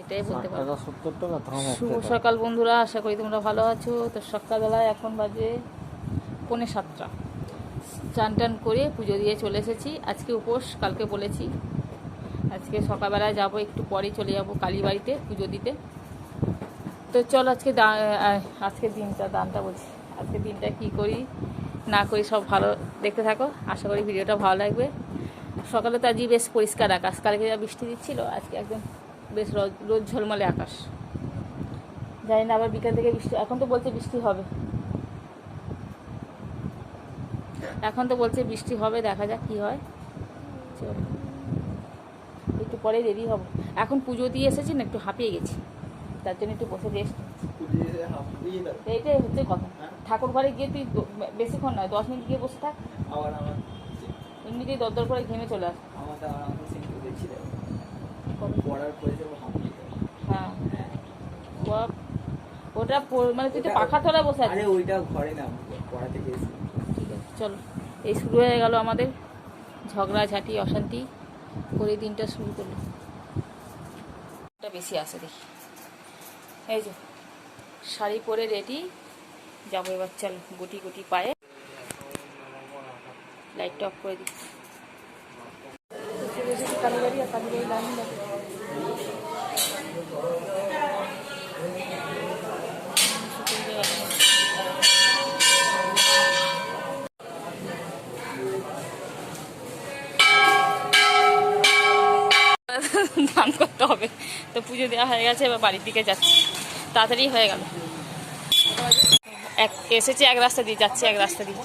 এটাই বলতে পারো। শুভ সকাল বন্ধুরা, আশা করি তোমরা ভালো আছো। তো সকালবেলায় এখন বাজে 6:45। চান টান করে পুজো দিয়ে চলে এসেছি। আজকে উপোস, কালকে বলেছি। আজকে সকালবেলায় যাব, একটু পরেই চলে যাব কালীবাড়িতে পুজো দিতে। তো চল আজকে দিনটা বলছি, আজকে দিনটা কী করি না করি সব ভালো দেখতে থাকো। আশা করি ভিডিওটা ভালো লাগবে। সকালে তো আজই বেশ পরিষ্কার আকাশ, কালকে যা বৃষ্টি দিচ্ছিল, আজকে একদম বেশ রোদ ঝলমলে আকাশ। জানি না আবার বিকাল থেকে বৃষ্টি, এখন তো বলছে বৃষ্টি হবে, দেখা যাক কি হয়। চল একটু পরে রেডি হব। এখন পুজো দিয়ে এসেছি না, একটু হাঁপিয়ে গেছি, তার জন্য একটু বসে রেস্ট। এইটাই হচ্ছে কথা। ঠাকুর ঘরে গিয়ে তুই বেশিক্ষণ নয়, 10 মিনিট গিয়ে বসে থাক, এমনিতেই দরদর করে ঘেমে চলে আস। হ্যাঁ, ওটা মানে তুই তো পাখা তলা বসে আছিস। ওইটা ঘরে না, পড়া থেকে এসে। ঠিক আছে চলো, এই শুরু হয়ে গেল আমাদের ঝগড়াঝাটি অশান্তি করে দিনটা শুরু করলো। এটা বেশি আসে দেখি। এই যে শাড়ি পরে রেডি যাবো এবার, চলো গুটি গুটি পায়ে। লাইটটা অফ করে দিচ্ছি। কালীবাড়ি আর কালীবাড়ি লাইন লাগে। দান করতে হবে, তো পুজো দেওয়া হয়ে গেছে, এবার বাড়ির দিকে যাচ্ছি। তাড়াতাড়ি হয়ে গেল। এসেছি এক রাস্তা দিয়ে, যাচ্ছি এক রাস্তা দিয়ে।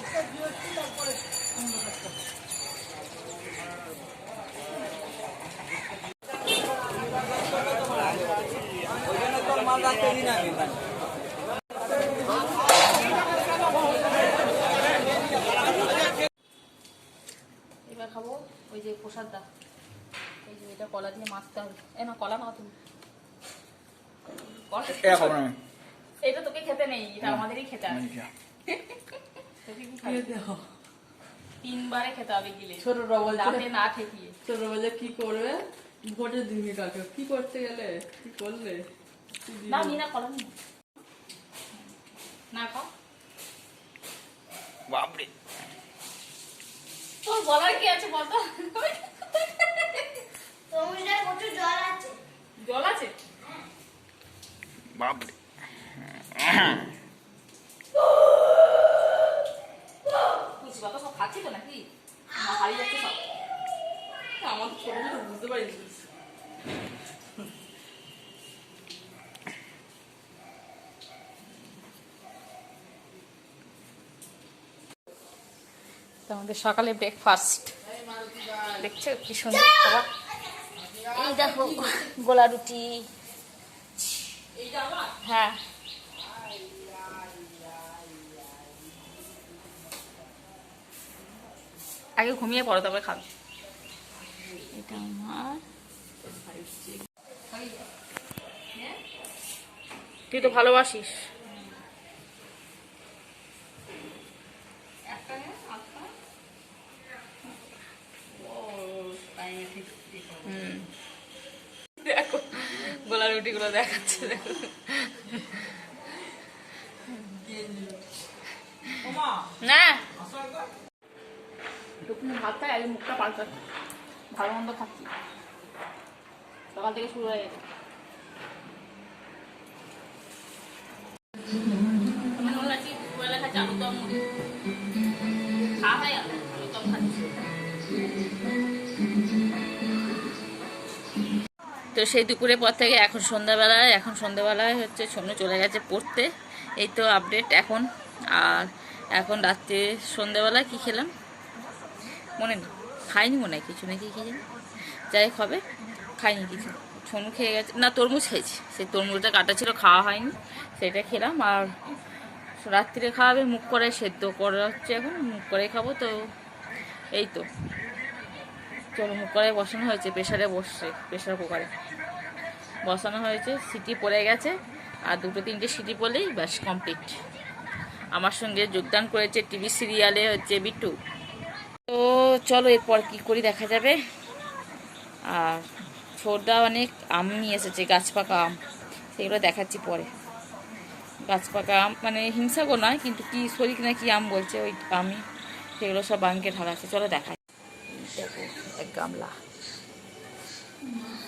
এবার খাবো ওই যে প্রসাদটা, এই যে এটা কলা দিয়ে মাখতে হবে। না কলা না, তুমি এটা তোকে খেতে নেই, এটা আমাদেরই খেতে হবে। 3বারে খেতে হবে গিলে, ছোটরা বলছে না ঠেকিয়ে। ছোটরা বলছে কি করবে ভোটের দিনে, কাকে কি করতে গেলে কি করলে না মিনা কলা না খাও। বাপরে, তোর বলার কি আছে বলতো? জল আছে বাপরে। সব খাচ্ছি তো নাকি হারিয়ে যাচ্ছে সব। আমার ছোট ছোট বুঝতে পারিস। আমাদের সকালে ব্রেকফাস্ট দেখছো কি সুন্দর খাবার। এই দেখো গোলা রুটি। হ্যাঁ আগে ঘুমিয়ে পড়ো, তবে খাবে। এটা আমার, তুই তো ভালোবাসিস। দেখো গোলা রুটি গুলো দেখাচ্ছে, দেখো। না ভাত খাই, আগে মুখটা পাল্টাচ্ছি, ভালো মন্দ খাচ্ছি, সকাল থেকে শুরু হয়ে গেছে। তো সেই দুপুরের পর থেকে এখন সন্ধ্যাবেলায় হচ্ছে সোনু চলে গেছে পড়তে। এই তো আপডেট এখন। আর এখন রাত্রে সন্ধ্যাবেলায় কি খেলাম মনে নেই, খাইনি মনে হয় কিছু, নাকি কি জানি, যাই হবে খাইনি কিছু। সোনু খেয়ে গেছে, না তরমুজ খেয়েছি, সেই তরমুজটা কাটা ছিল, খাওয়া হয়নি, সেটা খেলাম। আর রাত্রিরে খাওয়াবে মুখ কড়াই সেদ্ধ করা হচ্ছে, এখন মুখ কড়াই খাবো। তো এই তো চলো, মুখ কড়াই বসানো হয়েছে, প্রেশার কুকারে বসানো হয়েছে, সিটি পড়ে গেছে। আর 2-3টে সিটি পড়লেই ব্যাস কমপ্লিট। আমার সঙ্গে যোগদান করেছে টিভি সিরিয়ালে হচ্ছে বিট্টু। তো চলো এরপর কি করি দেখা যাবে। আর ছোটদা অনেক আম নিয়ে এসেছে, গাছ পাকা আম, সেগুলো দেখাচ্ছি পরে। গাছ পাকা আম মানে হিংসাগো নয়, কিন্তু কি শরিক না কি আম বলছে ওই আমি, সেগুলো সব বাঙ্কে ঢালাচ্ছে। চলো দেখাই। দেখো এক গামলা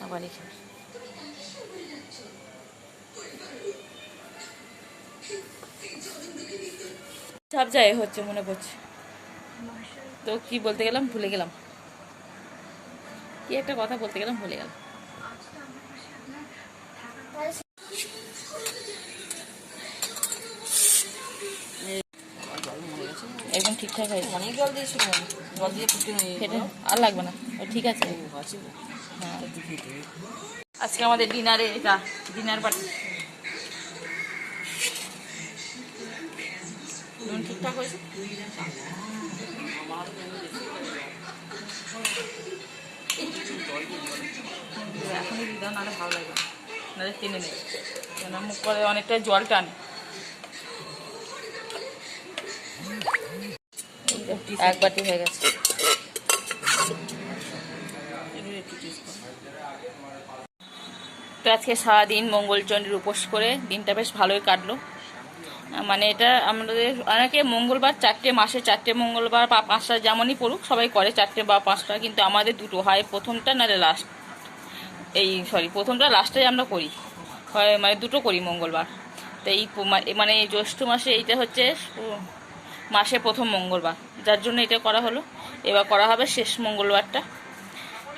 আবার এখানে সব জায়গায় হচ্ছে মনে পড়ছে। তো কি বলতে গেলাম ভুলে গেলাম, কি একটা কথা বলতে গেলাম ভুলে গেলাম। একদম ঠিকঠাক হয়েছে, অনেক জল দিয়েছিল, জল দিয়ে ফুটে ফেটে আর লাগবে না, ও ঠিক আছে। হ্যাঁ আজকে আমাদের ডিনারে এটা ডিনার পার্টি। নুন ঠিকঠাক হয়েছে, এখনই দিদা নাহলে ভালো লাগবে না, নাহলে টেনে নেবে, কেন মুখ করে অনেকটা জল টানে। এক বাটি হয়ে গেছে। তো আজকে সারাদিন মঙ্গলচণ্ডীর উপোস করে দিনটা বেশ ভালোই কাটলো। মানে এটা আমাদের অনেকে মঙ্গলবার 4টে, মাসে 4টে মঙ্গলবার বা 5টা যেমনই পড়ুক সবাই করে 4টে বা 5টা, কিন্তু আমাদের দুটো হয়, প্রথমটা নাহলে লাস্ট। প্রথমটা লাস্টে আমরা করি, হয় মানে দুটো করি মঙ্গলবার। তো এই মানে এই জ্যৈষ্ঠ মাসে এইটা হচ্ছে মাসে প্রথম মঙ্গলবার, যার জন্য এটা করা হলো। এবার করা হবে শেষ মঙ্গলবারটা।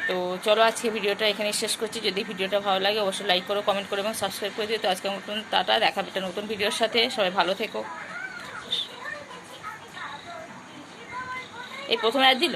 তো চলো আজকে ভিডিওটা এখানে শেষ করছি। যদি ভিডিওটা ভালো লাগে অবশ্যই লাইক করো, কমেন্ট করো এবং সাবস্ক্রাইব করে দিও। তো আজকে নতুন টাটা, দেখা একটা নতুন ভিডিওর সাথে, সবাই ভালো থেকো। এই প্রথমে আর দিল।